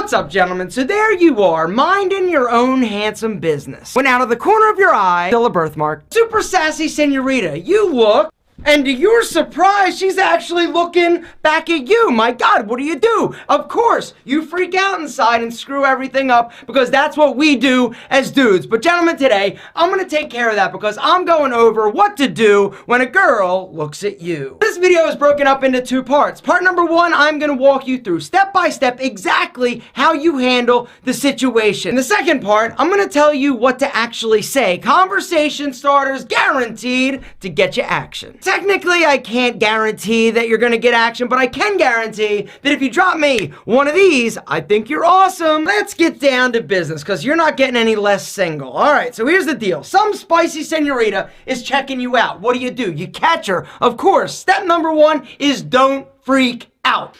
What's up, gentlemen? So there you are, minding your own handsome business, when out of the corner of your eye, still a birthmark, super sassy senorita, you look, and to your surprise, she's actually looking back at you. My God, what do? Of course, you freak out inside and screw everything up because that's what we do as dudes. But gentlemen, today, I'm going to take care of that because I'm going over what to do when a girl looks at you. This video is broken up into two parts. Part number one, I'm going to walk you through step by step exactly how you handle the situation. In the second part, I'm going to tell you what to actually say. Conversation starters guaranteed to get you action. Technically, I can't guarantee that you're gonna get action, but I can guarantee that if you drop me one of these, I think you're awesome. Let's get down to business, because you're not getting any less single. All right, so here's the deal. Some spicy senorita is checking you out. What do? You catch her. Of course, step number one is don't freak out.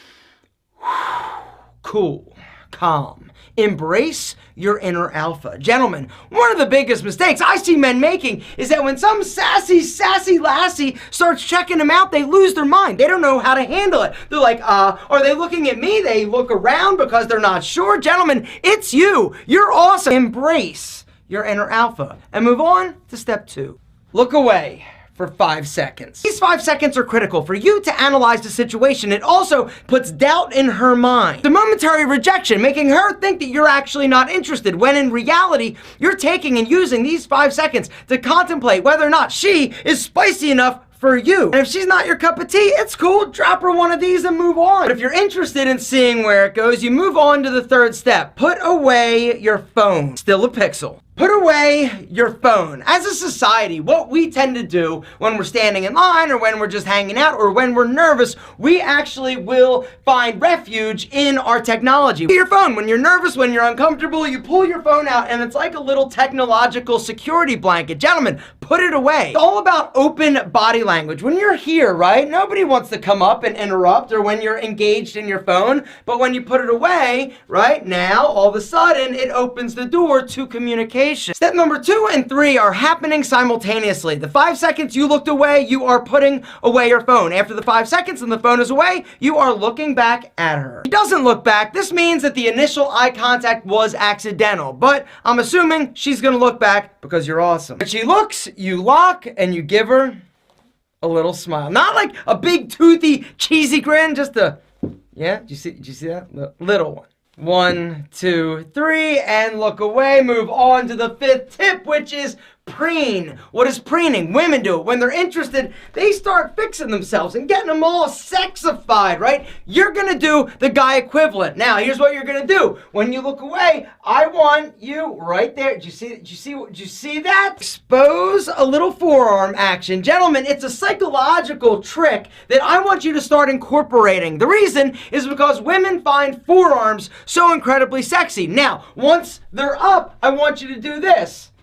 Cool, calm. Embrace your inner alpha. Gentlemen, one of the biggest mistakes I see men making is that when some sassy lassie starts checking them out, they lose their mind. They don't know how to handle it. They're like, are they looking at me? They look around because they're not sure. Gentlemen, it's you. You're awesome. Embrace your inner alpha and move on to step two. Look away for 5 seconds. These 5 seconds are critical for you to analyze the situation. It also puts doubt in her mind. The momentary rejection, making her think that you're actually not interested, when in reality, you're taking and using these 5 seconds to contemplate whether or not she is spicy enough for you. And if she's not your cup of tea, it's cool. Drop her one of these and move on. But if you're interested in seeing where it goes, you move on to the third step. Put away your phone. Still a pixel. Put away your phone. As a society, what we tend to do when we're standing in line or when we're just hanging out or when we're nervous, we actually will find refuge in our technology. Your phone, when you're nervous, when you're uncomfortable, you pull your phone out and it's like a little technological security blanket. Gentlemen, put it away. It's all about open body language. When you're here, right, nobody wants to come up and interrupt, or when you're engaged in your phone, but when you put it away, right, now, all of a sudden, it opens the door to communication. Step number 2 and 3 are happening simultaneously. The 5 seconds you looked away, you are putting away your phone. After the 5 seconds and the phone is away, you are looking back at her. If she doesn't look back, this means that the initial eye contact was accidental, but I'm assuming she's gonna look back because you're awesome. When she looks, you lock and you give her a little smile. Not like a big toothy cheesy grin, just a, yeah, did you see that? Little one. 1, 2, 3, and look away. Move on to the 5th tip, which is preen. What is preening? Women do it. When they're interested, they start fixing themselves and getting them all sexified, right? You're gonna do the guy equivalent. Now, here's what you're gonna do. When you look away, I want you right there. Did you see that? Expose a little forearm action. Gentlemen, it's a psychological trick that I want you to start incorporating. The reason is because women find forearms so incredibly sexy. Now, once they're up, I want you to do this.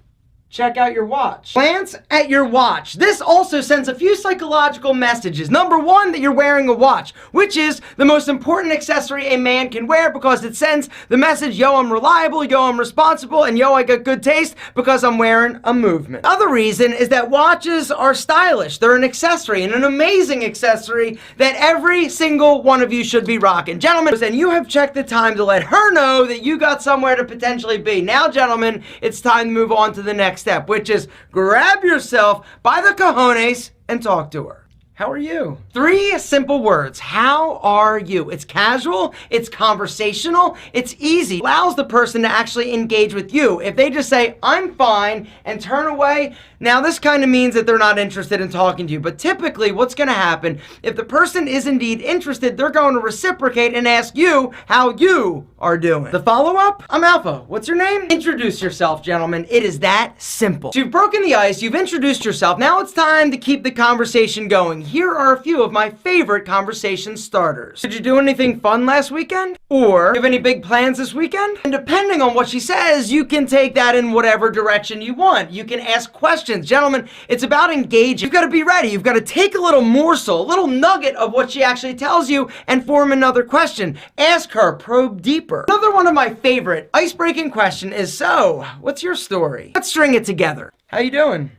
Check out your watch. Glance at your watch. This also sends a few psychological messages. Number 1, that you're wearing a watch, which is the most important accessory a man can wear because it sends the message, yo, I'm reliable, yo, I'm responsible, and yo, I got good taste because I'm wearing a movement. Other reason is that watches are stylish. They're an accessory, and an amazing accessory that every single one of you should be rocking. Gentlemen, and you have checked the time to let her know that you got somewhere to potentially be. Now, gentlemen, it's time to move on to the next step, which is grab yourself by the cojones and talk to her. How are you? 3 simple words. How are you? It's casual, it's conversational, it's easy. It allows the person to actually engage with you. If they just say, I'm fine, and turn away, now this kind of means that they're not interested in talking to you. But typically, what's gonna happen, if the person is indeed interested, they're going to reciprocate and ask you how you are doing. The follow-up? I'm Alpha. What's your name? Introduce yourself, gentlemen. It is that simple. So you've broken the ice, you've introduced yourself. Now it's time to keep the conversation going. Here are a few of my favorite conversation starters. Did you do anything fun last weekend? Or do you have any big plans this weekend? And depending on what she says, you can take that in whatever direction you want. You can ask questions. Gentlemen, it's about engaging. You've got to be ready. You've got to take a little morsel, a little nugget of what she actually tells you and form another question. Ask her, probe deeper. Another one of my favorite ice-breaking question is, so, what's your story? Let's string it together. How you doing?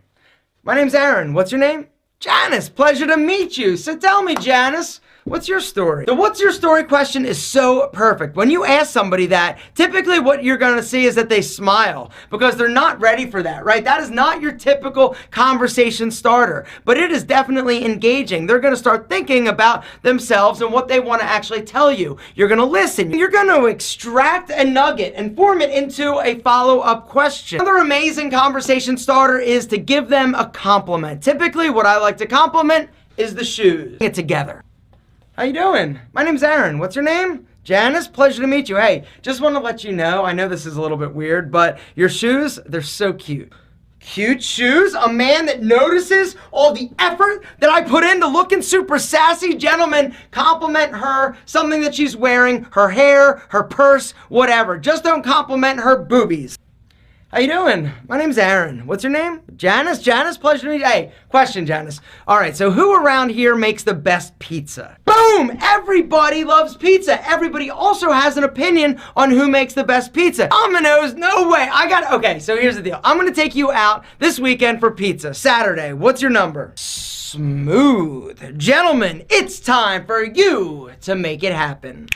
My name's Aaron. What's your name? Janice, pleasure to meet you. So tell me, Janice, What's your story? The what's your story question is so perfect. When you ask somebody that, typically what you're gonna see is that they smile because they're not ready for that, right? That is not your typical conversation starter, but it is definitely engaging. They're gonna start thinking about themselves and what they wanna actually tell you. You're gonna listen. You're gonna extract a nugget and form it into a follow-up question. Another amazing conversation starter is to give them a compliment. Typically, what I like to compliment is the shoes. Get together. How you doing? My name's Aaron. What's your name? Janice, pleasure to meet you. Hey, just want to let you know, I know this is a little bit weird, but your shoes, they're so cute. Cute shoes? A man that notices all the effort that I put into looking super sassy. Gentlemen, compliment her, something that she's wearing, her hair, her purse, whatever. Just don't compliment her boobies. How you doing? My name's Aaron. What's your name? Janice? Janice, pleasure to meet you. Hey, question, Janice. All right, so who around here makes the best pizza? Boom! Everybody loves pizza. Everybody also has an opinion on who makes the best pizza. Domino's? No way. Okay, so here's the deal. I'm gonna take you out this weekend for pizza. Saturday. What's your number? Smooth. Gentlemen, it's time for you to make it happen.